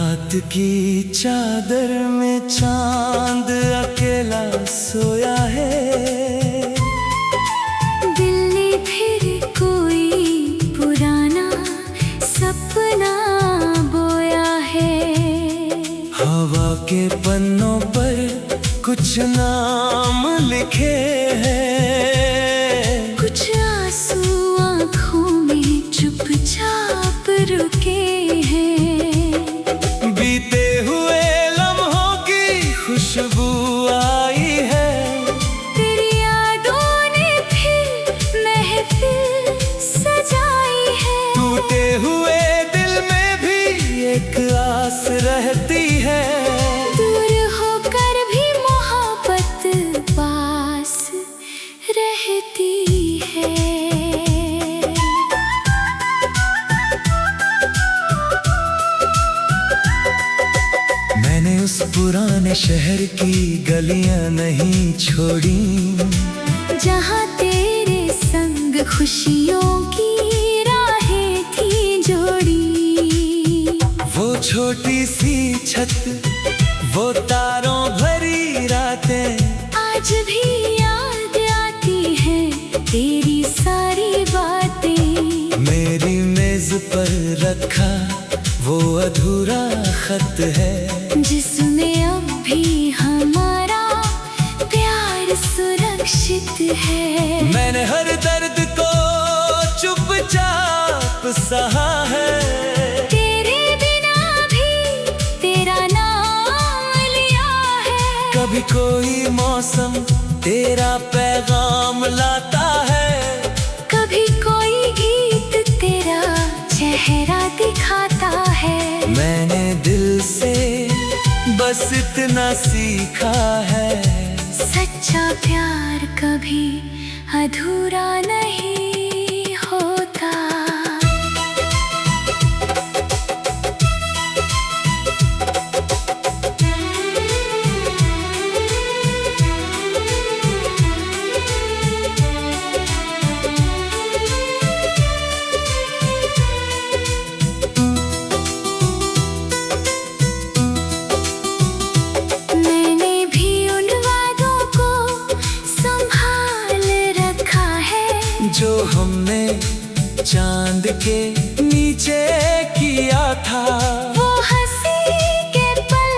रात की चादर में चांद अकेला सोया है। दिल ने फिर कोई पुराना सपना बोया है। हवा के पन्नों पर कुछ नाम लिखे हैं। कुछ आंसू आँखों में चुपचाप रुके हैं। बीते हुए लम्हों की खुशबू आई है। तेरी यादों ने फिर महफिल सजाई है। टूटे हुए दिल में भी एक आस रहती है। दूर होकर भी मोहब्बत पास रहती है। मैंने उस पुराने शहर की गलियां नहीं छोड़ी, जहाँ तेरे संग खुशियों की राहें थी जोड़ी। वो छोटी सी छत, वो तारों भरी रातें, आज भी याद आती हैं तेरी सारी बातें। मेरी मेज पर रखा वो अधूरा खत है, जिसमें अब भी हमारा प्यार सुरक्षित है। मैंने हर दर्द को चुपचाप सहा है। तेरे बिना भी तेरा नाम लिया है। कभी कोई मौसम तेरा पैगाम लाता है। कभी कोई गीत तेरा चेहरा दिखाता है। मैंने दिल से बस इतना सीखा है, सच्चा प्यार कभी अधूरा नहीं होता। जो हमने चांद के नीचे किया था, वो हंसी के पल,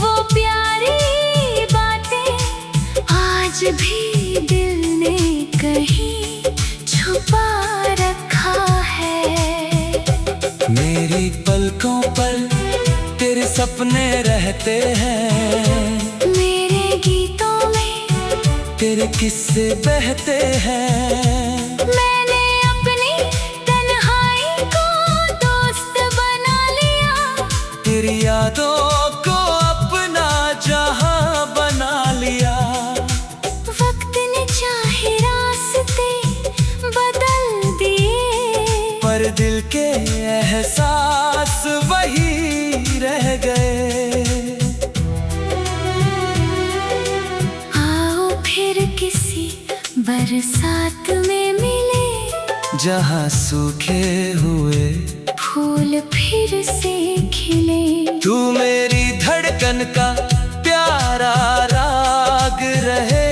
वो प्यारी बातें, आज भी दिल ने कहीं छुपा रखा है। मेरी पलकों पर तेरे सपने रहते हैं। मेरे गीतों में तेरे किस्से बहते हैं। मैंने अपनी तन्हाई को दोस्त बना लिया। तेरी यादों को अपना जहां बना लिया। वक्त ने चाहे रास्ते बदल दिए, पर दिल के एहसास वही रह गए। आओ फिर किसी बरसात में मिले, जहाँ सूखे हुए फूल फिर से खिले। तू मेरी धड़कन का प्यारा राग रहे।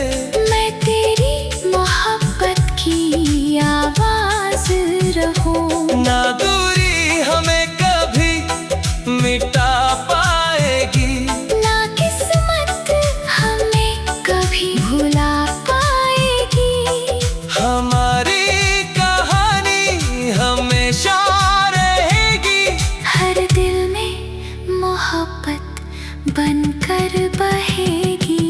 मैं तेरी मोहब्बत की आवाज रहूं। ना दूरी हमें कभी मिटा पाएगी, ना किस्मत हमें कभी भुला पाएगी। हमारी कहानी हमेशा रहेगी। हर दिल में मोहब्बत बनकर बहेगी।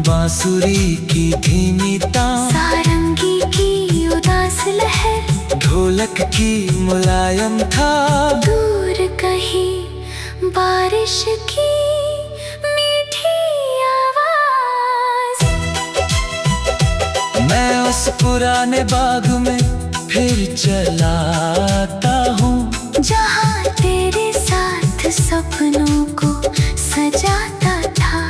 बांसुरी की धीमी तान, सारंगी की उदास लहर, ढोलक की मुलायम था, दूर कहीं बारिश की मीठी आवाज। मैं उस पुराने बाग में फिर चलाता हूँ, जहाँ तेरे साथ सपनों को सजाता था।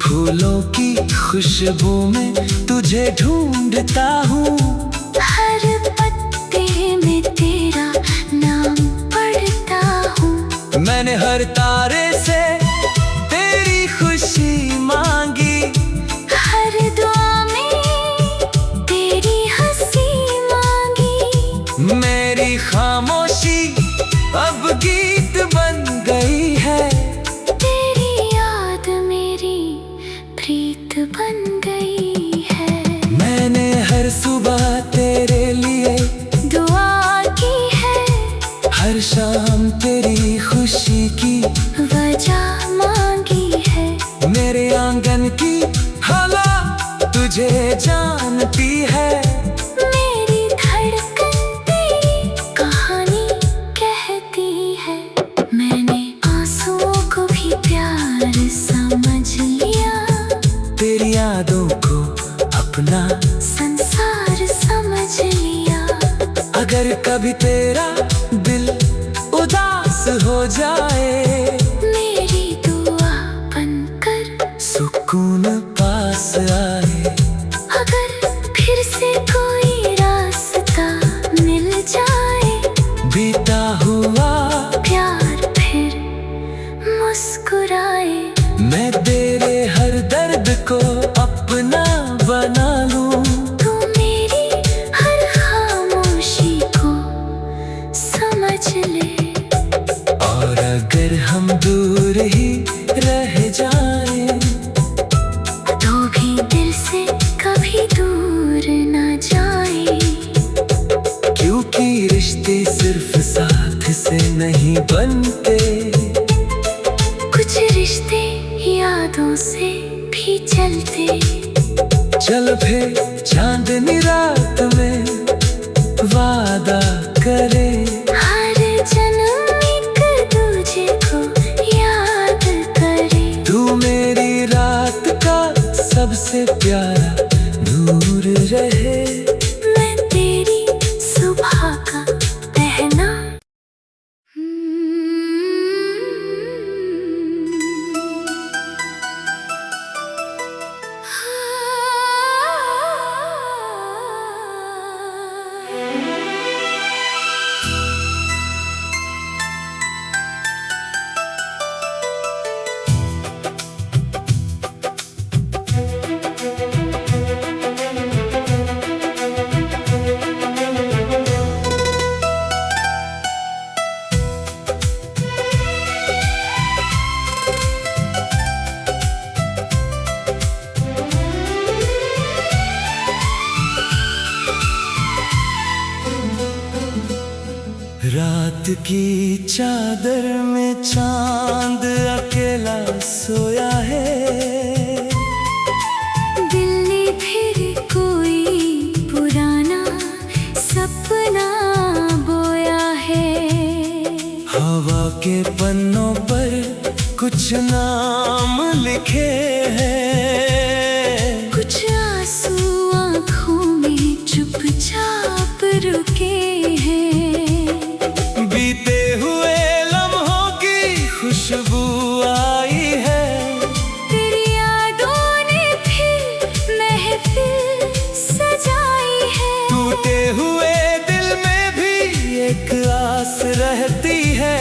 फूलों की खुशबू में तुझे ढूंढता हूँ। हर पत्ते में तेरा नाम मैंने हर तारे से तेरी खुशी मांगी, हर दुआ में तेरी हंसी मांगी। मेरी खामोशी अब गीत बन गई है, तेरी याद मेरी प्रीत बन गई है। मैंने हर सुबह तेरे लिए दुआ की है, हर शाम तेरी खुशी की वजह मांगी है। मेरे आंगन की हवा तुझे जानती है, मेरी धड़कन तेरी कहानी कहती है। मैंने आंसुओं को भी प्यार समझ लिया, तेरी यादों को अपना संसार समझ लिया। अगर कभी तेरा दिल उदास हो जाए, मेरी दुआ बनकर सुकून पास आए। अगर फिर से कोई रास्ता मिल जाए, बीता हुआ प्यार फिर मुस्कुराए। मैं तेरे हर दर्द को अपना बना लूं, तू मेरी हर खामोशी को समझ ले। और अगर हम दूर ही रह जाएं, तो भी दिल से कभी दूर न जाए। क्योंकि रिश्ते सिर्फ साथ से नहीं बनते, कुछ रिश्ते यादों से भी चलते। चल फिर चांदनी रात में वादा करे, हर जन्म एक दूजे को याद करे। तू मेरी रात का सबसे प्यारा नूर रहे, मैं तेरी सुबह का पहना। रात की चादर में चांद अकेला सोया है, दिल ने फिर कोई पुराना सपना बोया है। हवा के पन्नों पर कुछ नाम लिखे हैं, कुछ आंसू आँखों में चुपचाप रुके हैं। बीते हुए लम्हों की खुशबू आई है, तेरी यादों ने फिर महफिल सजाई है। टूटे हुए दिल में भी एक आस रहती है,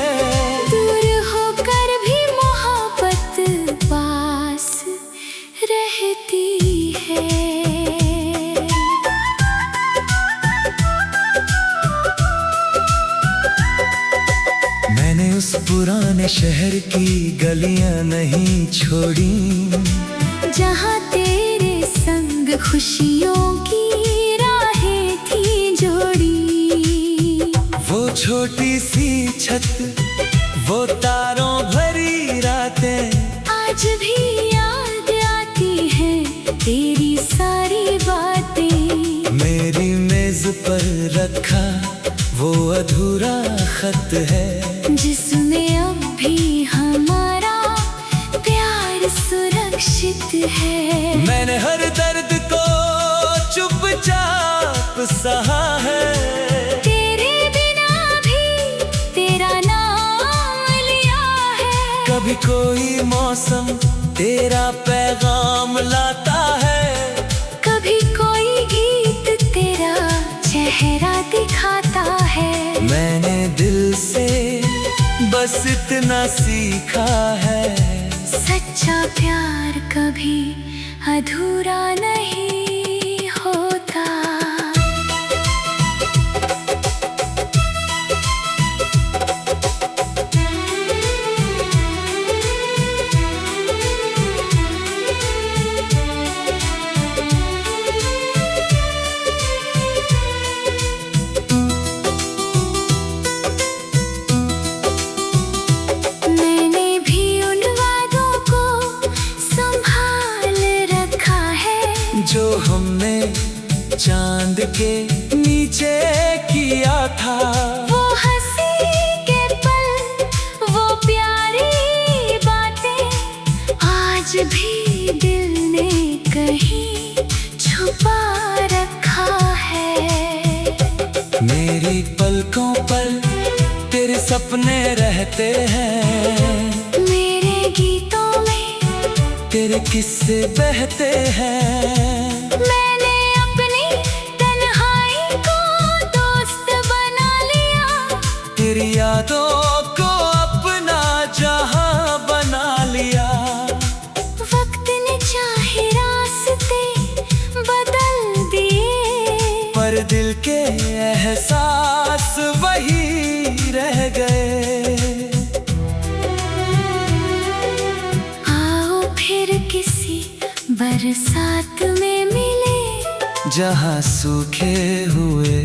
दूर होकर भी मोहब्बत पास रहती है। मैंने उस पुराने शहर की गलियां नहीं छोड़ी, जहाँ तेरे संग खुशियों की राहें थी जोड़ी। वो छोटी सी छत, वो तारों भरी रातें, आज भी याद आती हैं तेरी सारी बातें। मेरी मेज पर रखा वो अधूरा खत है, जिसमें अब भी हमारा प्यार सुरक्षित है। मैंने हर दर्द को चुपचाप सहा है, तेरे बिना भी तेरा नाम लिया है। कभी कोई मौसम तेरा पैगाम लाता है, कभी कोई गीत तेरा चेहरा दिखाता है। मैंने दिल से बस इतना सीखा है, सच्चा प्यार कभी अधूरा नहीं होता। जो हमने चांद के नीचे किया था, वो हंसी के पल, वो प्यारी बातें आज भी दिल ने कहीं छुपा रखा है। मेरी पलकों पर तेरे सपने रहते हैं, मेरे गीतों में तेरे किस्से बहते हैं। मैंने अपनी तन्हाई को दोस्त बना लिया, तेरी यादों को अपना जहां बना लिया। वक्त ने चाहे रास्ते बदल दिए, पर दिल के एहसास वही रह गए। आओ फिर किसी बरसात में मिले, जहाँ सूखे हुए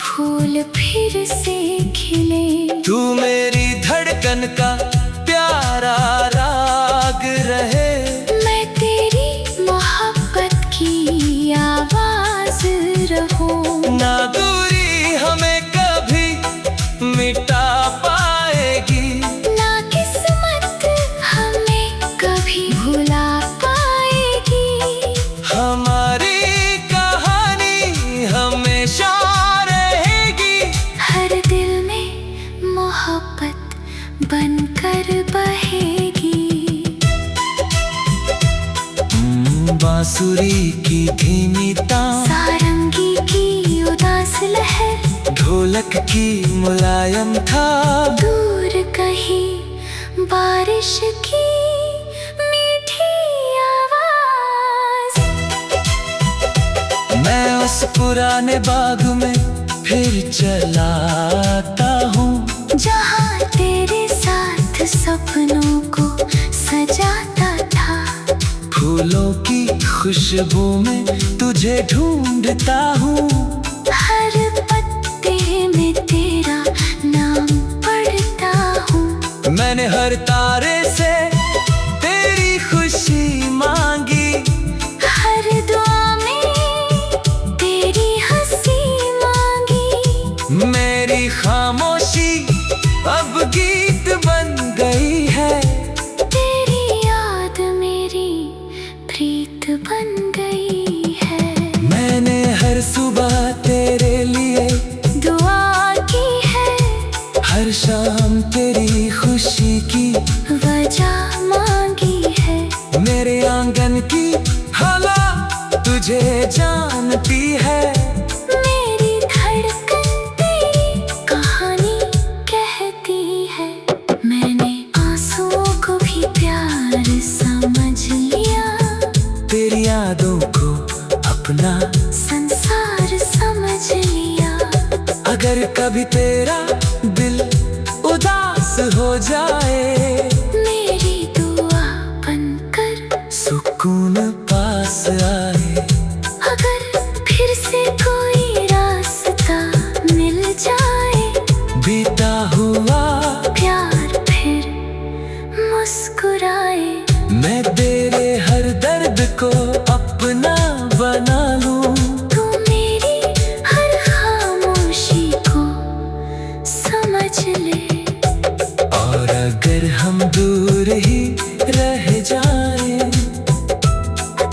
फूल फिर से खिले। तू मेरी धड़कन का प्यारा राग रहे, मैं तेरी मोहब्बत की आवाज रहूं। ना दूरी हमें कभी मिटा पाएगी, ना किस्मत हमें कभी भुला पाएगी। हमारी कहानी हमेशा रहेगी, हर दिल में मोहब्बत बनकर बहेगी। बांसुरी की धीमी तान, सारंगी की उदास लहर, ढोलक की मुलायम था, दूर कहीं बारिश की मीठी आवाज। मैं उस पुराने बाग में फिर चलाता हूँ, जहाँ तेरे साथ सपनों को सजाता था। फूलों की खुशबू में तुझे ढूंढता हूँ, हर पत्ते में तेरा नाम पढ़ता हूँ। मैंने हर तारे से तेरी खुशी मांगी, हर दुआ में तेरी हंसी मांगी। मेरी खामोशी अब गीत बन गई है, तेरी याद मेरी प्रीत बन गई है। मैंने हर सुबह तेरे लिए दुआ की है, हर शाम तेरी खुशी की वजह मांगी है। मेरे आंगन की हवा तुझे जानती है, मेरी धड़कन तेरी कहानी कहती है। मैंने आंसुओं को भी प्यार समझ लिया, तेरी यादों को अपना संसार समझ लिया। अगर कभी तेरा दिल उदास हो जाए, मेरी दुआ बनकर सुकून पास आए। अगर फिर से कोई रास्ता मिल जाए, बीता हुआ प्यार फिर मुस्कुराए। मैं तेरे हर दर्द को अपना बना लूं, तू मेरी हर खामोशी को समझ ले। और अगर हम दूर ही रह जाएं,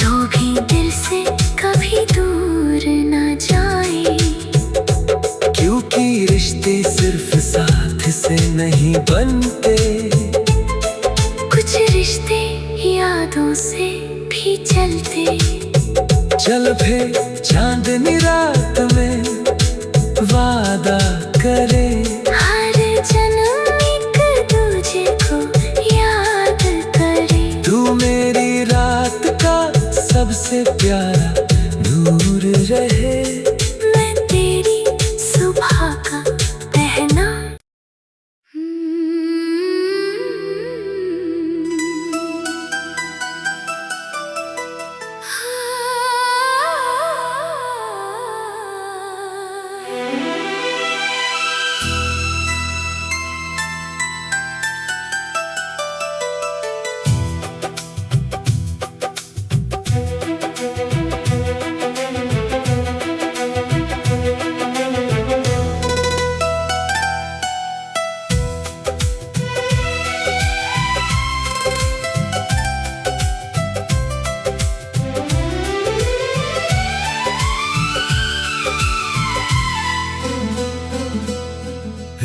तो भी दिल से कभी दूर न जाए। क्योंकि रिश्ते सिर्फ साथ से नहीं बनते, कुछ रिश्ते यादों से भी चलते। चल फिर चांदनी रात में वादा करे, हर जन्म एक से प्यारा दूर रहे। मैं तेरी सुबह का पहना।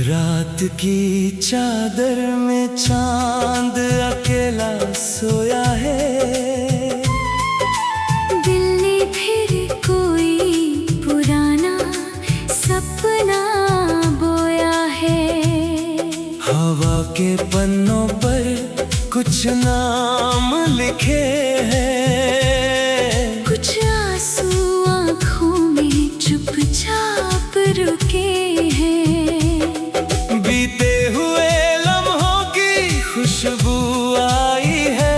रात की चादर में चांद अकेला सोया है। दिल ने फिर कोई पुराना सपना बोया है। हवा के पन्नों पर कुछ नाम लिखे हैं। कुछ आंसू आँखों में चुपचाप रुके हैं। बीते हुए लम्हों की खुशबू आई है।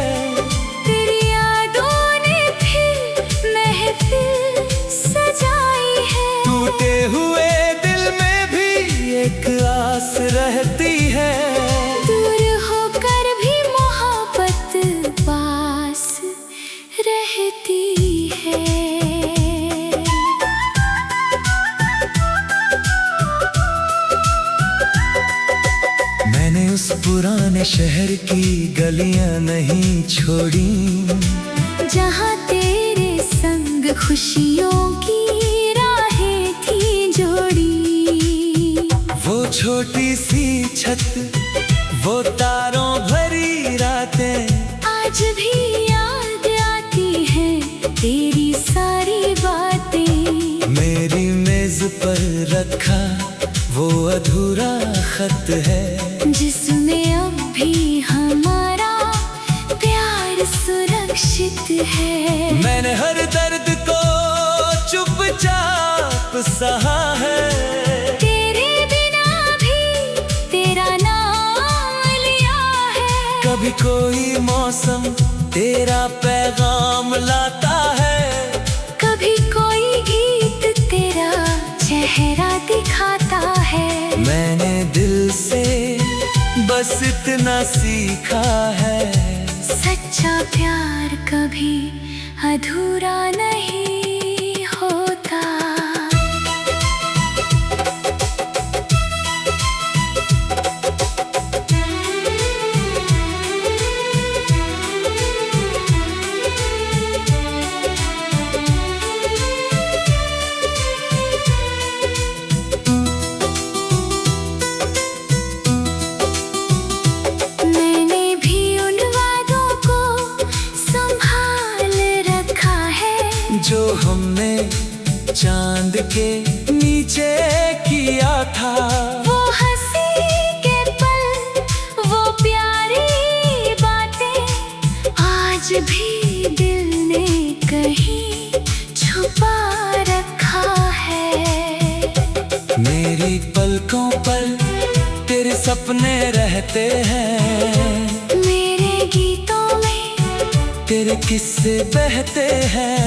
तेरी यादों ने फिर महफिल सजाई है। टूटे हुए दिल में भी एक आस रहती है। दूर होकर भी मोहब्बत पास रहती है। मैंने उस पुराने शहर की गलियां नहीं छोड़ी, जहाँ तेरे संग खुशियों की राहें थी जोड़ी। वो छोटी सी छत, वो तारों भरी रातें आज भी याद आती हैं तेरी सारी बातें। मेरी मेज पर रखा वो अधूरा खत है, जिसमें अब भी हमारा प्यार सुरक्षित है। मैंने हर दर्द को चुपचाप सहा है। तेरे बिना भी तेरा नाम लिया है। कभी कोई मौसम तेरा पैगाम लाता है। कभी कोई गीत तेरा चेहरा दिखाता है। मैंने दिल से बस इतना सीखा है, सच्चा प्यार कभी अधूरा नहीं होता। मैंने भी उन वादों को संभाल रखा है, जो हमने चांद के नीचे किया था। वो हंसी के पल, वो प्यारी बातें आज भी दिल ने कहीं छुपा रखा है। मेरी पलकों पर तेरे सपने रहते हैं। मेरे गीतों में तेरे किस्से बहते हैं।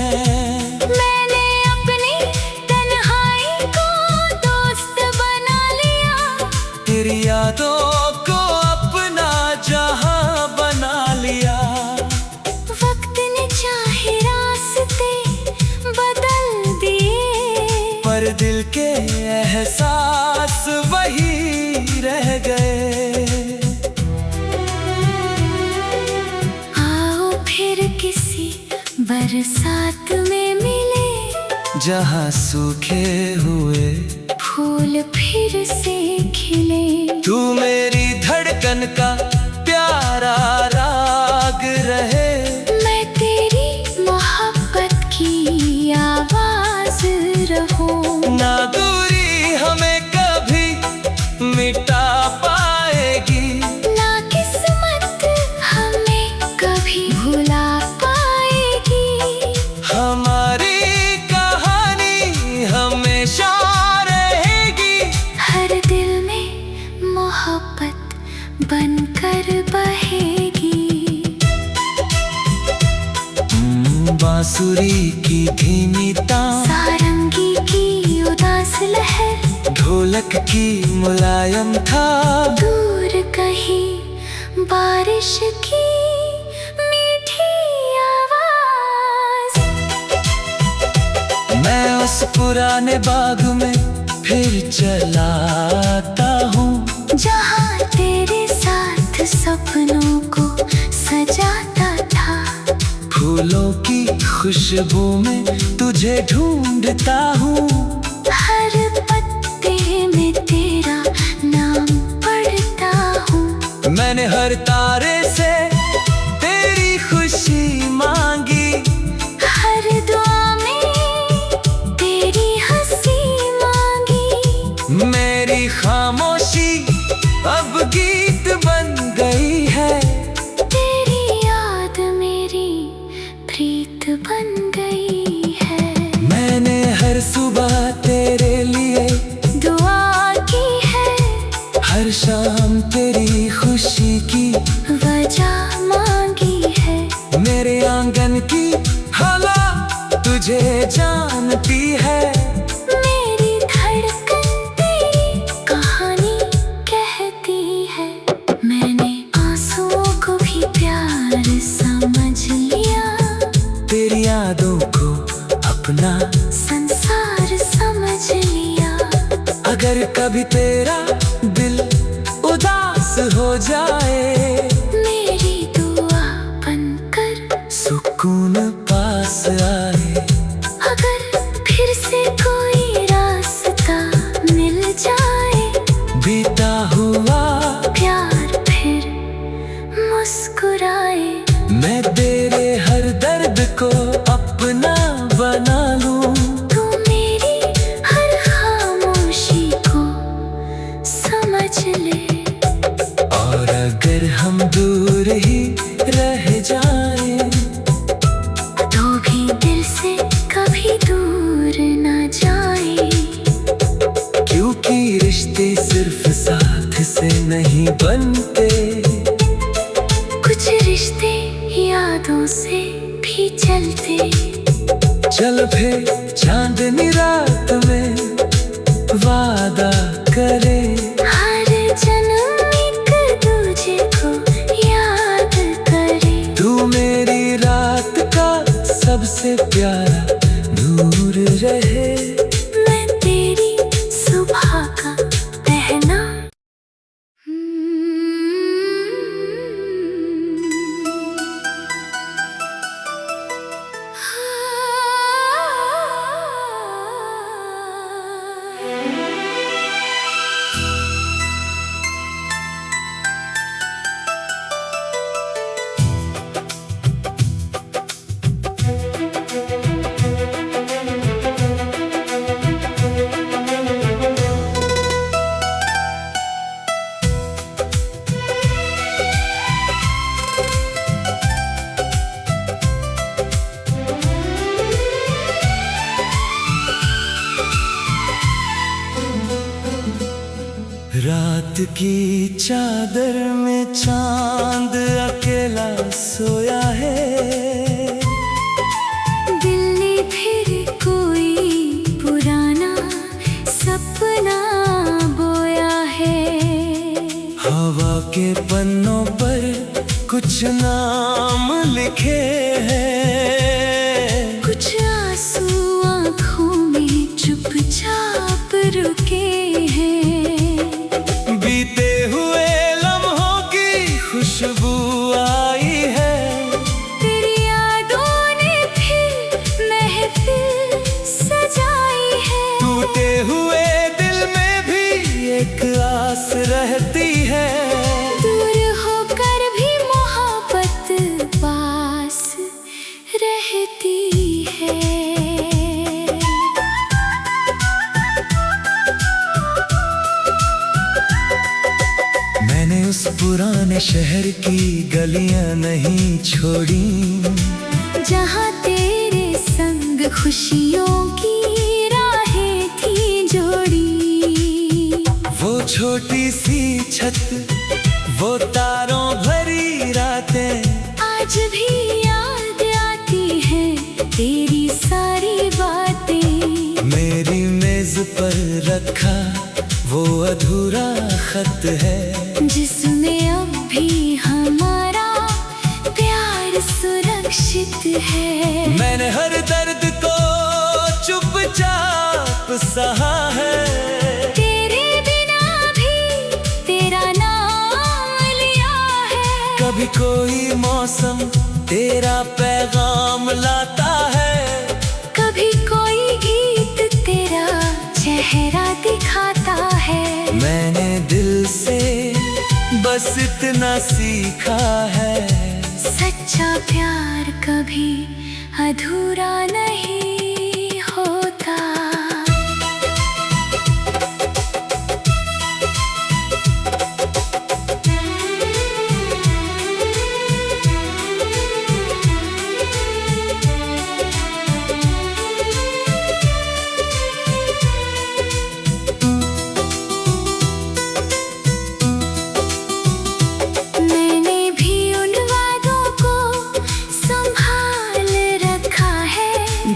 मैंने अपनी तन्हाई को दोस्त बना लिया। तेरी यादों को अपना जहां बना लिया। वक्त ने चाहे रास्ते बदल दिए, पर दिल के एहसास वही रह गए। आओ फिर किसी बरसात में मिले, जहां सूखे हुए फूल फिर से खिले। तू मेरी धड़कन का प्यारा राग रहे। मैं तेरी मोहब्बत की आवाज रहूं। ना दूरी हमें कभी मिटा पाएगी, ना किस्मत हमें कभी भुला पाएगी। बनकर बहेगी। बांसुरी की धीमी तान, सारंगी की उदास लहर, ढोलक की मुलायम था, दूर कहीं बारिश की मीठी आवाज। मैं उस पुराने बाग में फिर चला आता हूँ, जहाँ तेरे साथ सपनों को सजाता था। फूलों की खुशबू में तुझे ढूंढता हूँ, हर पत्ते में तेरा नाम पढ़ता हूँ। मैंने हर तारे से तेरी खुशी मांगी, हर दुआ में तेरी हंसी मांगी। मेरी खामोशी अब गीत बन गई है, तेरी याद मेरी प्रीत बन गई है। मैंने हर सुबह तेरे लिए दुआ की है, हर शाम तेरी खुशी की वजह मांगी है। मेरे आंगन की हवा तुझे जानती है, मेरी धड़कन तेरी कहानी कहती है। मैंने आंसुओं को भी प्यार समझ लिया, तेरी यादों को अपना संसार समझ लिया। अगर कभी तेरा दिल उदास हो जाए, मेरी दुआ बनकर सुकून पास आए। अगर फिर से कोई रास्ता मिल जाए, बीता हुआ प्यार फिर मुस्कुराए। मैं तेरे हर दर्द को अपना बना लूं, तू मेरी हर खामोशी को समझ ले। और अगर हम दूर ही रह जाएं, तो भी दिल से कभी दूर न जाए। क्योंकि रिश्ते सिर्फ साथ से नहीं बनते, कुछ रिश्ते यादों से भी चलते। चल फिर चांदनी रात में वादा करे, हर जन्म एक दूजे को याद करे। तू मेरी रात का सबसे प्यारा नूर रहे, मैं तेरी सुबह का पहना। रात की चादर में चांद अकेला सोया है, दिल ने फिर कोई पुराना सपना बोया है। हवा के पन्नों पर कुछ नाम लिखे हैं, कुछ आंसू आँखों में चुपचाप रुके हैं। बीते हुए लम्हों की खुशबू आई है, तेरी यादों ने फिर महफिल सजाई है। टूटे हुए दिल में भी एक आस रहती है, दूर होकर भी मोहब्बत पास रहती है। मैंने उस पुराने शहर की गलियां नहीं छोड़ी, जहाँ तेरे संग खुशियों की राहें थी जोड़ी। वो छोटी सी छत, वो तारों भरी रातें आज भी याद आती है तेरी सारी बातें। मेरी मेज पर रखा वो अधूरा खत है, जिसमें अब भी हमारा प्यार सुरक्षित है। मैंने हर दर्द को चुपचाप सहा है, तेरे बिना भी तेरा नाम लिया है। कभी कोई मौसम तेरा पैगाम लाता है, कभी कोई गीत तेरा चेहरा दिखाता है। मैंने दिल से बस इतना सीखा है, सच्चा प्यार कभी अधूरा नहीं होता।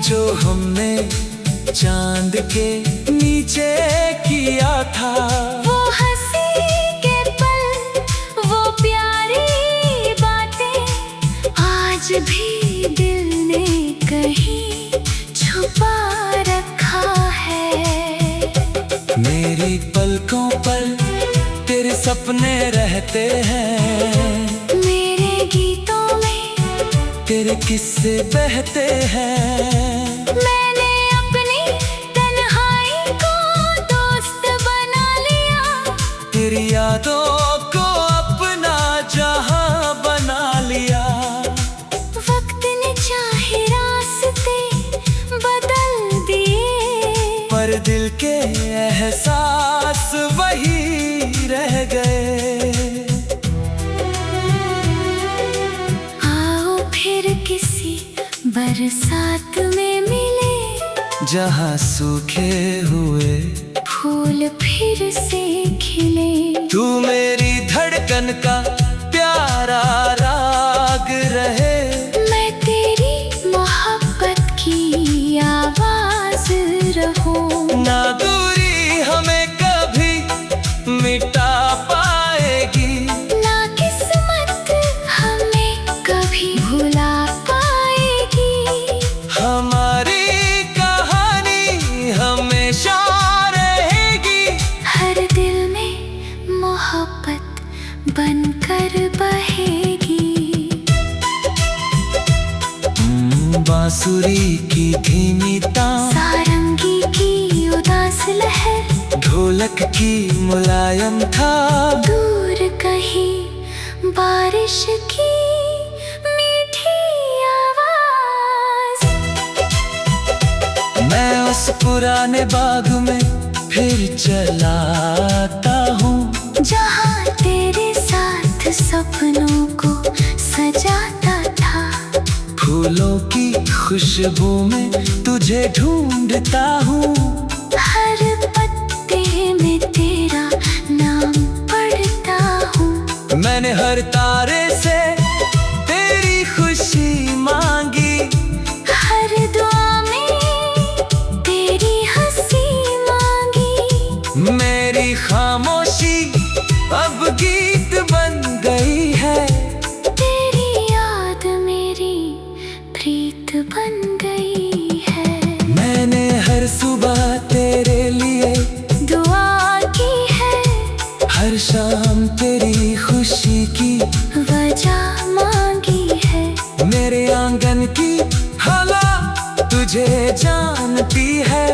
जो हमने चांद के नीचे किया था, वो हंसी के पल, वो प्यारी बातें आज भी दिल ने कहीं छुपा रखा है। मेरी पलकों पर तेरे सपने रहते हैं, मेरे गीतों में तेरे किस्से बहते हैं। मैंने अपनी तन्हाई को दोस्त बना लिया, तेरी यादों को अपना जहां बना लिया। वक्त ने चाहे रास्ते बदल दिए, पर दिल के एहसास वही रह गए। आओ फिर किसी बरसात में मिले, जहाँ सूखे हुए फूल फिर से खिले। तू मेरी धड़कन का प्यारा राग रहे, मैं तेरी मोहब्बत की आवाज रहूं। ना दूरी हमें कभी मिटा पाएगी, ना किस्मत हमें कभी भुला पाएगी। हमारी कहानी हमेशा रहेगी, हर दिल में मोहब्बत बनकर बहेगी। बांसुरी की धीमी तान, सारंगी की उदास लहर, ढोलक की मुलायम था, दूर कहीं बारिश की मीठी आवाज। मैं उस पुराने बाग में फिर चला आता हूँ, जहाँ तेरे साथ सपनों को सजाता था। फूलों की खुशबू में तुझे ढूंढता हूँ, हर पत्ते में तेरा नाम पढ़ता हूँ। मैंने हर तारे से तेरी खुशी मांगी, हर दुआ में तेरी हंसी मांगी। मेरी खामोशी अब गीत बन गई है, तेरी याद मेरी प्रीत बन गई है। मैंने हर सुबह तेरे लिए दुआ की है, हर शाम तेरी खुशी की वजह मांगी है। मेरे आंगन की हवा तुझे जानती है,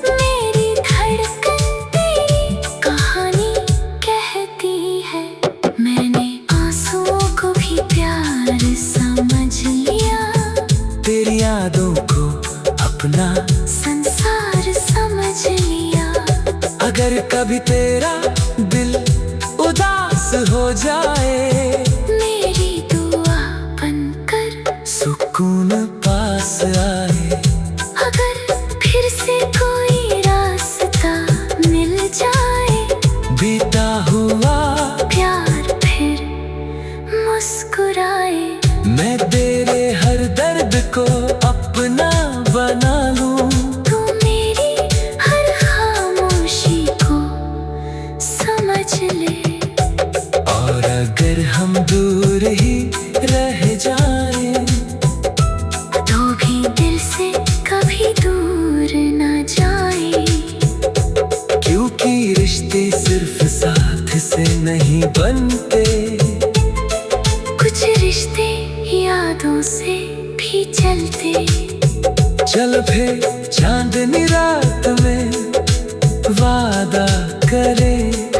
मेरी धड़कन तेरी कहानी कहती है। मैंने आंसुओं को भी प्यार समझ लिया, तेरी यादों को अपना संसार समझ लिया। अगर कभी तेरा दिल उदास हो जाए, मेरी दुआ बनकर सुकून पास आए। अगर फिर से कोई रास्ता मिल जाए, बीता हुआ प्यार फिर दूर ही रह जाएं, तो भी दिल से कभी दूर ना जाए। क्योंकि रिश्ते सिर्फ साथ से नहीं बनते, कुछ रिश्ते यादों से भी चलते। चल फिर चांदनी रात में वादा करें,